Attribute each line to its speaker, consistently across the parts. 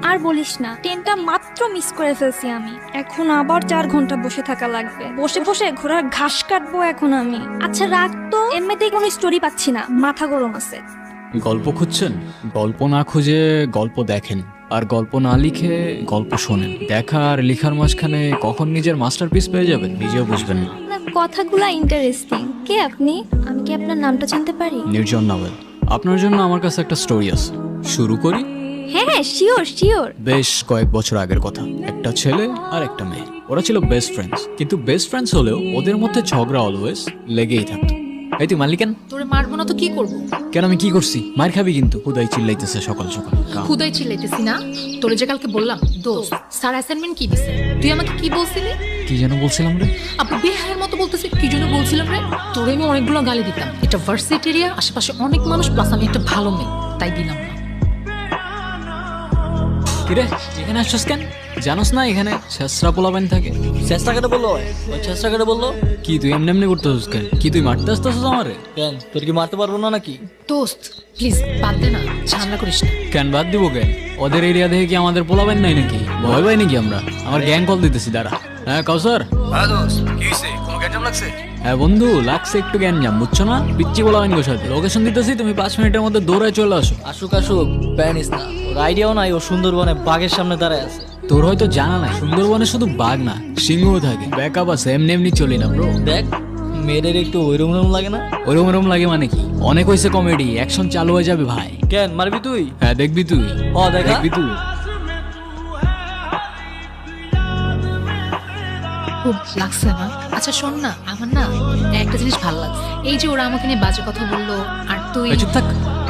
Speaker 1: আর বলিস না, ট্রেনটা মাত্র মিস করে ফেলছি আমি। এখন আবার 4 ঘন্টা বসে থাকা লাগবে। বসে বসে ঘোড়ার ঘাস কাটবো এখন আমি। আচ্ছা রাগ তো, এমনিতেই কোনো স্টোরি পাচ্ছি না, মাথা গরম আছে।
Speaker 2: গল্প খুঁজছেন? গল্প না খুঁজে গল্প দেখেন, আর গল্প না লিখে গল্প শোনেন। দেখা আর লিখার মাঝখানে কখন নিজের মাস্টারপিস পেয়ে যাবেন নিজেও বুঝবেন না।
Speaker 1: আপনার কথাগুলা ইন্টারেস্টিং। কে আপনি? আমি কি আপনার নামটা জানতে পারি?
Speaker 2: নির্জন নাওয়েল। আপনার জন্য আমার কাছে একটা স্টোরি আছে, শুরু করি?
Speaker 1: হ্যাঁ হ্যাঁ, শিওর শিওর।
Speaker 2: বেশ কয়েক বছর আগের কথা। একটা ছেলে আর একটা মেয়ে, ওরা ছিল বেস্ট ফ্রেন্ডস। কিন্তু বেস্ট ফ্রেন্ডস হলেও ওদের মধ্যে ঝগড়া অলওয়েজ লেগেই থাকতো। এই তুই মারলি কেন?
Speaker 3: তোরে মারবো না তো কি করবো?
Speaker 2: কেন, আমি কি করছি? মার খাবি কিন্তু। হুদাই চিল্লাইতেছে সকাল সকাল।
Speaker 3: খুদাই চিল্লাইতেছি না। তোরে যে কালকে বললাম দোস্ত স্যার অ্যাসাইনমেন্ট কি দিছে, তুই আমাকে কি বলছিলি?
Speaker 2: কি যেন বলছিলাম রে?
Speaker 3: আপু বেহায়ের মতো বলতেছে কি জন্য বলছিলাম রে? তোরে আমি অনেকগুলো গালি দিতাম। এটা ভার্সিটি এরিয়া, আশেপাশে অনেক মানুষ, প্লাস আমি একটা ভালো মেয়ে, তাই দিলাম না।
Speaker 2: কিরে এখানে আসছিস কেন? জানোস না এখানে ছেসরা পোলাবেন থাকে?
Speaker 4: চেষ্টা কেটে বললো, ওই চেষ্টা কেটে বললো।
Speaker 2: কি তুই এমনি এমনি করতেছিস কেন? কি তুই মারতে আসতেছিস আমারে?
Speaker 4: কেন, তোর কি মারতে পারবো না নাকি?
Speaker 3: দোস্ত প্লিজ বাদ দে না, ঝামেলা করিস না।
Speaker 2: কেন বাদ দিব কেন? ওদের এরিয়া দেখে কি আমাদের পোলাবেন নাই নাকি? ভয় পাই নাকি আমরা? আমার গ্যাং কল দিতেছি দাঁড়া। হ্যাঁ কাউসার। হ্যাঁ বন্ধু, লাগছে একটু জ্ঞান বুঝছো না? পিচ্ছি পোলাবেন গো সাথে। লোকেশন দিতেছি, তুমি 5 মিনিটের মধ্যে দৌড়ায় চলে আসো।
Speaker 4: আসুক আসুক, প্যানিস না। ওর আইডিয়াও নাই ও সুন্দরবনে বাঘের সামনে দাঁড়ায় আছে।
Speaker 2: তোর হয়তো জানা নাই, সুন্দরবনে শুধু বাঘ না সিংহও থাকে। ব্যাকআপ আছে, এমনি এমনি চলি না ব্রো।
Speaker 4: দেখ মেয়েদের একটু ওইরম লাগে না?
Speaker 2: ওরম ওরম লাগে মানে কি? অনেক হয়েছে কমেডি, অ্যাকশন চালু হয়ে যাবে ভাই।
Speaker 4: কেন মারবি তুই?
Speaker 2: হ্যাঁ দেখবি তুই।
Speaker 4: দেখা।
Speaker 2: দেখবি তুই।
Speaker 3: খুব লাগছে না? আচ্ছা শোন না, আমার না একটা জিনিস ভালো লাগছে। এই যে ওরা আমাকে নিয়ে বাজে কথা বললো, আর তুই।
Speaker 2: চুপ থাক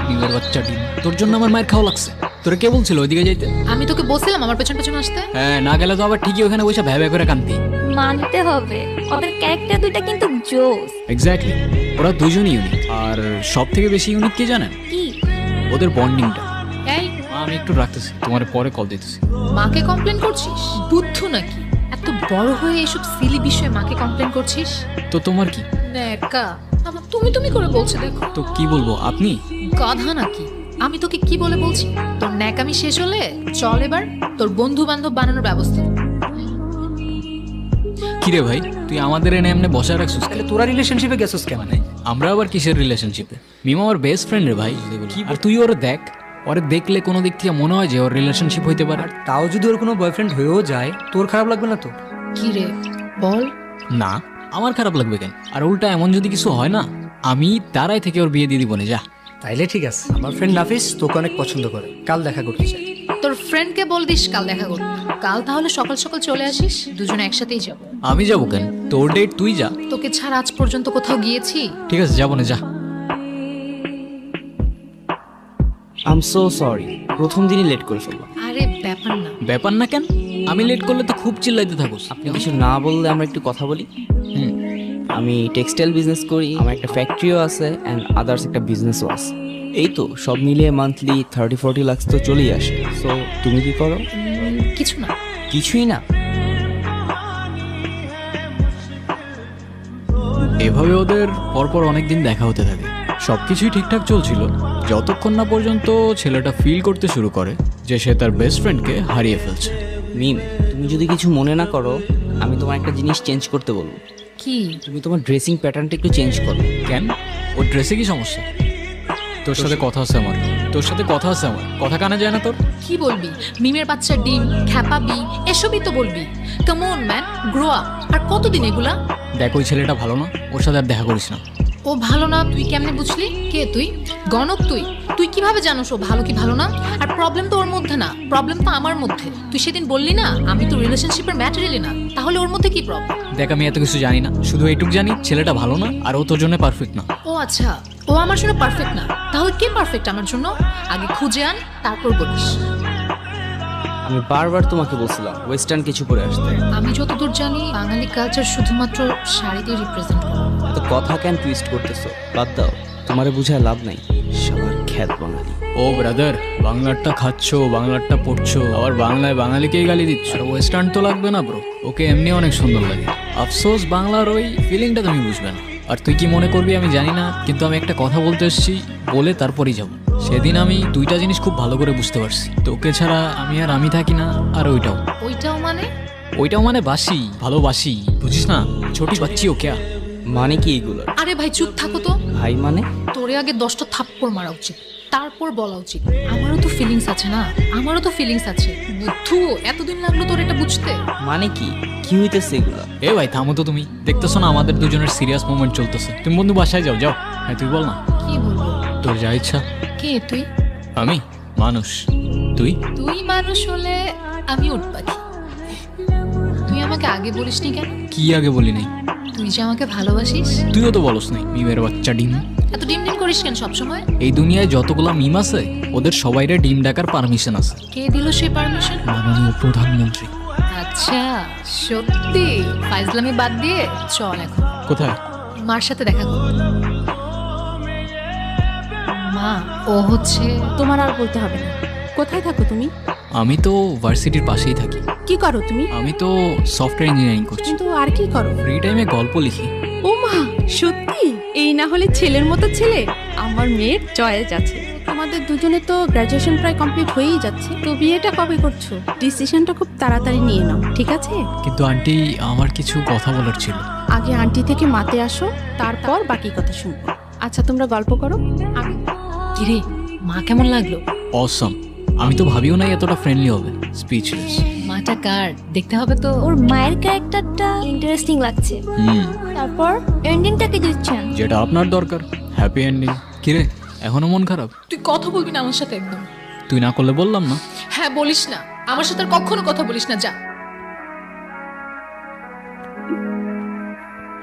Speaker 2: ডিমের বাচ্চা ডিম। তোর জন্য আমার মায়ের খাওয়া লাগছে। তোরা কে বলছিল ওইদিকে যাইতে?
Speaker 3: আমি তোকে বলছিলাম আমার পেছন পেছন আসতে।
Speaker 2: হ্যাঁ, না গেলে তো আবার ঠিকই ওখানে বসে ভ্যা ভ্যা করে কান্তি।
Speaker 1: মানতে হবে, ওদের ক্যারেক্টার দুইটা কিন্তু জোস।
Speaker 2: এক্স্যাক্টলি, ওরা দুজনই ইউনিক। আর সব থেকে বেশি ইউনিক কে জানেন?
Speaker 1: কি?
Speaker 2: ওদের বন্ডিংটা।
Speaker 3: এই
Speaker 2: আমি একটু রাখতেছি, তোমার পরে কল দিতেছি।
Speaker 3: মাকে কমপ্লেন করছিস? বুদ্ধ নাকি? এত বড় হয়ে এসব সিলি বিষয়ে মাকে কমপ্লেন করছিস?
Speaker 2: তো তোমার কি?
Speaker 3: নেকা আবার তুমি তুমি করে বলছে দেখো।
Speaker 2: তো কি বলবো, আপনি?
Speaker 3: গাধা নাকি? আমি তোকে কি বলে বলছি? তোর ন্যাকামি শেষ হলে চল এবার তোর বন্ধু বান্ধব বানানোর ব্যবস্থা।
Speaker 2: কিরে ভাই, তুই আমাদের এনে এমনি বসায় রাখছিস?
Speaker 5: তাহলে তোরা রিলেশনশিপে গেছিস কেন?
Speaker 2: আমরা আবার কিসের রিলেশনশিপে? মিমা আমার বেস্ট ফ্রেন্ড রে ভাই। আর তুই ওরে দেখ, ওরে দেখলে কোনো দিক থেকে মনে হয় যে ওর রিলেশনশিপ হইতে পারে।
Speaker 5: আর তাও যদি ওর কোনো বয়ফ্রেন্ড হয়েও যায়, তোর খারাপ লাগবে না তো?
Speaker 3: কি রে বল।
Speaker 2: না, আমার খারাপ লাগবে কেন? আর উল্টা এমন যদি কিছু হয় না, আমি তারাই থেকে ওর বিয়ে দিয়ে দিব না। যা।
Speaker 5: তাইলে ঠিক আছে। আমার ফ্রেন্ড নাফিস তোকে অনেক পছন্দ করে, কাল দেখা করতে চাই।
Speaker 3: তোর ফ্রেন্ডকে বল দিস কাল দেখা করতে। কাল তাহলে সকাল সকাল চলে আসিস, দুজনে একসাথেই যাব।
Speaker 2: আমি যাবো কেন? তোর ডেট তুই যা।
Speaker 3: তোকে ছাড়া আজ পর্যন্ত কোথাও গিয়েছি?
Speaker 2: ঠিক আছে, যাবো না, যা।
Speaker 4: আই এম সো সরি, প্রথম দিনই লেট করে ফেললাম।
Speaker 3: আরে ব্যাপার না।
Speaker 2: ব্যাপার না কেন? আমি লেট করলে তো খুব চিল্লাইতে থাকোস।
Speaker 4: আপনি কিছু না বললে আমরা একটু কথা বলি।
Speaker 2: হুম।
Speaker 4: আমি টেক্সটাইল বিজনেস করি, আমার একটা ফ্যাক্টরিও আছে অ্যান্ড আদার্স একটা বিজনেসও আছে। এই তো সব মিলিয়ে মান্থলি 30-40 লাখ তো চলেই আসে। সো তুমি কি করো?
Speaker 3: কিছু না।
Speaker 4: কিছুই না?
Speaker 2: এভাবে ওদের পরপর অনেকদিন দেখা হতে থাকে। সবকিছুই ঠিকঠাক চলছিল যতক্ষণ না পর্যন্ত ছেলেটা ফিল করতে শুরু করে যে সে তার বেস্ট ফ্রেন্ডকে হারিয়ে ফেলছে।
Speaker 4: মিম, তুমি যদি কিছু মনে না করো, আমি তোমার একটা জিনিস চেঞ্জ করতে বলবো।
Speaker 3: কি?
Speaker 4: তুমি তোমার ড্রেসিং প্যাটার্নটা একটু চেঞ্জ করো।
Speaker 2: কেন? ওর ড্রেসে কি সমস্যা? তোর সাথে কথা আছে আমার। কথা কানে যায় না তোর?
Speaker 3: কি বলবি? মিমের বাচ্চা ডিম, খ্যাপাবি, এসবই তো বলবি। Come on man, grow up. আর কতদিন এগুলা?
Speaker 2: দেখ, ওই ছেলেটা ভালো না, ওর সাথে আর দেখা করিস না।
Speaker 3: ও ভালো না তুই কেমনে বুঝলি? কে তুই? গণক তুই? তুই কিভাবে জানোস ও ভালো কি ভালো না? আর প্রবলেম তো ওর মধ্যে না, প্রবলেম তো আমার মধ্যে। তুই সেদিন বললি না আমি তো রিলেশনশিপের ম্যাটেরিয়ালি না, তাহলে ওর মধ্যে কি প্রবলেম?
Speaker 2: দেখ, আমি এত কিছু জানি না, শুধু এইটুকু জানি ছেলেটা ভালো না আর ও তোর জন্য পারফেক্ট না।
Speaker 3: ও আচ্ছা, ও আমার জন্য পারফেক্ট না, তাহলে কে পারফেক্ট আমার জন্য? আগে খুঁজে আন, তারপর বলিস।
Speaker 4: আমি বারবার তোমাকে বলছিলাম ওয়েস্টার্ন কিছু পরে আসতে।
Speaker 3: আমি যতদূর জানি বাঙালি কালচার শুধুমাত্র শাড়ি দিয়ে রিপ্রেজেন্ট করে।
Speaker 4: এত কথা কেন টুইস্ট করতেছো? বাদ দাও, তোমারে বুঝায় লাভ নাই। সবার খ্যাত বাঙালি।
Speaker 2: ও ব্রাদার, বাংলারটা খাচ্ছো, বাংলারটা পড়ছো, আবার বাংলায় বাঙালিকেই গালি দিচ্ছ। আর ওয়েস্টার্ন তো লাগবে না ব্রো, ওকে এমনি অনেক সুন্দর লাগে। আফসোস বাংলার ওই ফিলিংটা তুমি বুঝবে না। আর তুই কি মনে করবি আমি জানি না, কিন্তু আমি একটা কথা বলতে এসেছি, বলে তারপরেই যাবো। সেদিন আমি দুইটা জিনিস খুব ভালো করে বুঝতে পারছি, তোকে ছাড়া আমি থাকি না, আর
Speaker 3: ওইটাও মানে?
Speaker 2: ওইটাও মানে বাসি, ভালোবাসি, বুঝিস না? ছোটি বাচ্চি ও ক্যা?
Speaker 4: মানে কি এগুলো?
Speaker 3: আরে ভাই চুপ থাকো তো।
Speaker 4: ভাই মানে?
Speaker 3: তোরে আগে 10টা থাপ্পড় মারা উচিত, তারপর বলা উচিত। আমারও তো ফিলিংস আছে না, আমারও তো ফিলিংস আছে। বুদ্ধু, এতদিন লাগলো তোর এটা বুঝতে?
Speaker 4: মানে কি কি হইতেছে এগুলো?
Speaker 2: এ ভাই থামো তো, তুমি দেখতেছো না আমাদের দুজনের সিরিয়াস মোমেন্ট চলতেছে? তুমি বন্ধু বাসায় যাও যাও। হ্যাঁ তুই বল না,
Speaker 3: কি বলবো?
Speaker 2: তোর যা ইচ্ছা।
Speaker 3: কে তুই?
Speaker 2: আমি মানুষ, তুই?
Speaker 3: তুই মানুষ হলে আমি উট পাখি। তুই আমাকে আগে বলিসনি কেন?
Speaker 2: কি আগে বলি নাই?
Speaker 3: তুই যে আমাকে ভালোবাসিস।
Speaker 2: তুইও তো বলস নাই, মিমের বাচ্চা ডিম।
Speaker 3: এত ডিম ডিম করিস কেন সবসময়?
Speaker 2: এই দুনিয়ায় যতগুলা মিম আছে ওদের সবাইরে ডিম ডাকার পারমিশন আছে
Speaker 3: কে দিল সেই পারমিশন?
Speaker 2: মাননীয় প্রধানমন্ত্রী।
Speaker 3: আচ্ছা, সত্যি? ফাইজলামি বাদ দিয়ে চল এখন
Speaker 2: কোথায়?
Speaker 3: মার সাথে দেখা কর। মা, ও হচ্ছে
Speaker 6: তোমার আর বলতে হবে না। কোথায় থাকো তুমি?
Speaker 2: আমি তো ভার্সিটির পাশেই থাকি।
Speaker 6: কি করো তুমি?
Speaker 2: আমি তো সফটওয়্যার ইঞ্জিনিয়ারিং করছি।
Speaker 6: কিন্তু আর কি করো?
Speaker 2: ফ্রি টাইমে গল্প লিখি।
Speaker 6: ও মা, সত্যি? এই না হলে ছেলের মতো ছেলে। আমার মেয়ের চয়েস আছে। আমাদের দুজনে তো গ্র্যাজুয়েশন প্রায় কমপ্লিট হয়েই যাচ্ছে, তো বিয়েটা কবে করছো? ডিসিশনটা খুব তাড়াতাড়ি নিয়ে নাও, ঠিক আছে?
Speaker 2: কিন্তু আন্টি, আমার কিছু কথা বলার ছিল।
Speaker 6: আগে আন্টি থেকে মাতে আসো, তারপর বাকি কথা শুনবো। আচ্ছা তোমরা গল্প করো। আমি
Speaker 3: কিরে, মা কেমন লাগলো?
Speaker 2: অসম। আমি তো ভাবিও নাই এতটা ফ্রেন্ডলি হবে। স্পিচলেস।
Speaker 3: মাটা কার দেখতে হবে তো।
Speaker 1: ওর মায়ের ক্যারেক্টারটা ইন্টারেস্টিং লাগছে। তারপর এন্ডিংটা কি দিচ্ছেন?
Speaker 2: যেটা আপনার দরকার, হ্যাপি এন্ডিং। কিরে, এখনো মন খারাপ?
Speaker 3: তুই কথা বলবি না আমার সাথে একদম।
Speaker 2: তুই না করলে বললাম না।
Speaker 3: হ্যাঁ বলিস না, আমার সাথে আর কখনো কথা বলিস না, যা।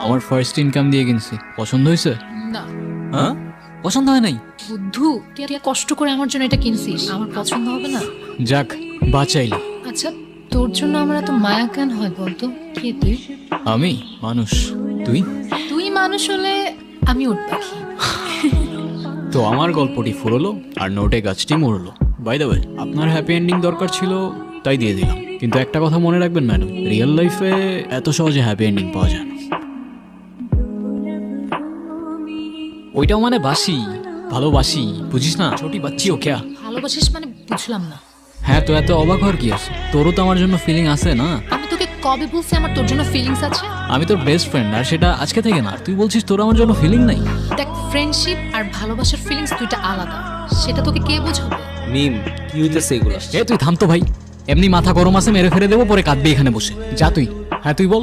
Speaker 2: আমার ফার্স্ট ইনকাম দিয়ে কিনছি, পছন্দ হয়েছে?
Speaker 3: না।
Speaker 2: হ্যাঁ, পছন্দ হয় নাই?
Speaker 3: বুদ্ধু, তুই এত কষ্ট করে আমার জন্য এটা কিনছিস, আমার পছন্দ হবে না?
Speaker 2: যাক, বাঁচাইলি।
Speaker 3: আচ্ছা, তোর জন্য আমার এত মায়া কেন হয় বলতো? কে তুই?
Speaker 2: আমি মানুষ, তুই?
Speaker 3: তুই মানুষ হলে আমি উট পাখি।
Speaker 2: তো আমার গল্পটি ফুরলো আর নোটে গাছটি মরলো। বাই দ্য ওয়ে, আপনার হ্যাপি এন্ডিং দরকার ছিল তাই দিয়ে দিলাম। কিন্তু একটা কথা মনে রাখবেন ম্যাডাম, রিয়েল লাইফে এত সহজে হ্যাপি এন্ডিং পাওয়া যায় না। ওইটাও মানে বাসি, ভালোবাসি, বুঝিস না? ছোটি বাচ্চি ও ক্যা?
Speaker 3: ভালোবাসিস মানে বুঝলাম না।
Speaker 2: হ্যাঁ, তো এত অবাক হওয়ার কি আছে? তোরও তো আমার জন্য ফিলিং আছে না?
Speaker 3: আমি তোকে কবে বলছি আমার তোর জন্য ফিলিংস আছে?
Speaker 2: আমি তোর বেস্ট ফ্রেন্ড, আর সেটা আজকে থেকে না। তুই বলছিস তোর আমার জন্য ফিলিং নাই?
Speaker 3: দেখ, ফ্রেন্ডশিপ আর ভালোবাসার ফিলিংস দুইটা আলাদা। সেটা তোকে কে বোঝাবে?
Speaker 4: মিম, কি হইতেছে এগুলো?
Speaker 2: এ তুই থাম তো ভাই, এমনি মাথা গরম আছে, মেরে ফেলে দেবো, পরে কাঁদবি এখানে বসে। যা তুই। হ্যাঁ তুই বল।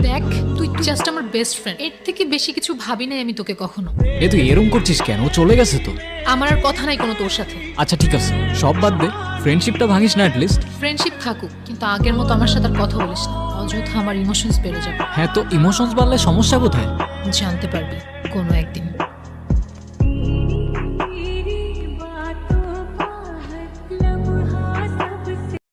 Speaker 3: দেখ, তুই জাস্ট আমার বেস্ট ফ্রেন্ড, এর থেকে বেশি কিছু ভাবি নাই আমি তোকে কখনো।
Speaker 2: এ তুই এরম করছিস কেন? ও চলে গেছে তো।
Speaker 3: আমার আর কথা নাই কোনো তোর সাথে।
Speaker 2: আচ্ছা ঠিক আছে, সব বাদ দে, ফ্রেন্ডশিপটা ভাঙিস না অ্যাটলিস্ট।
Speaker 3: ফ্রেন্ডশিপ থাকুক, কিন্তু আগের মতো আমার সাথে আর কথা বলিস না। অযথা আমার ইমোশনস বেড়ে যাবে।
Speaker 2: হ্যাঁ, তো ইমোশনস বাড়লে সমস্যা কোথায়?
Speaker 3: জানতে পারবি কোনো একদিন।